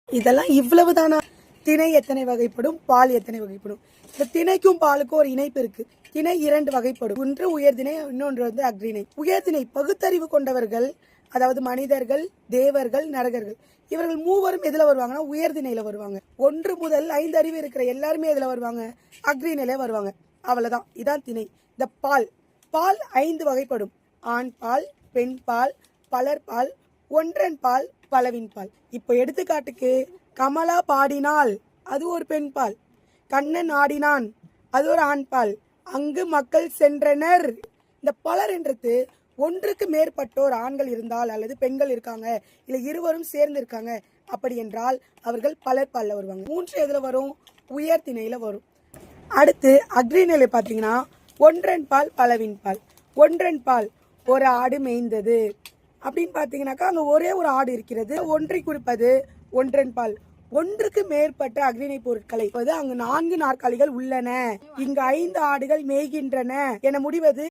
இதெல்லாம் இவ்வளவுதானா? திணை எத்தனை வகைப்படும்? பால் எத்தனை வகைப்படும்? இந்த திணைக்கும் பாலுக்கும் ஒரு இணைப்பு இருக்கு. திணை 2 வகைப்படும். ஒன்று உயர்திணை, இன்னொன்று அக்ரிணை. உயர்திணை பகுத்தறிவு கொண்டவர்கள், அதாவது மனிதர்கள், தேவர்கள், நரகர்கள். இவர்கள் மூவரும் எதுல வருவாங்கன்னா உயர்திணையில வருவாங்க. 1 முதல் 5 அறிவு இருக்கிற எல்லாருமே எதுல வருவாங்க? அக்ரிணையில வருவாங்க. அவ்வளவுதான். இதான் திணை. இந்த பால் 5 வகைப்படும். ஆண் பால், பெண் பால், பலர் பால், ஒன்றன் பால், பலவின் பால். இப்ப எடுத்துக்காட்டுக்கு கமலா பாடினாள், அது ஒரு பெண் பால். கண்ணன் ஆடினான், அது ஒரு ஆண் பால். அங்கு மக்கள் சென்றனர். இந்த பலர் என்றது ஒன்றுக்கு மேற்பட்டோர் ஆண்கள் இருந்தால் அல்லது பெண்கள் இருக்காங்க, இல்ல இருவரும் சேர்ந்து இருக்காங்க, அப்படி என்றால் அவர்கள் பலர் பால்ல வருவாங்க. 3 எதுல வரும்? உயர் திணையில வரும். அடுத்து அக்ரிணையில பாத்தீங்கன்னா ஒன்றன் பால், பலவின் பால். ஒன்றன் பால் ஒரு ஆடு மேய்ந்தது அப்படின்னு பாத்தீங்கன்னாக்கா அங்க ஒரே ஒரு ஆடு இருக்கிறது. ஒன்றை குறிப்பது ஒன்றன் பால். ஒன்றுக்கு மேற்பட்ட அக்ரிணை பொருட்களை அங்கு 4 நாற்காலிகள் உள்ளன, இங்கு 5 ஆடுகள் மேய்கின்றன என முடிவது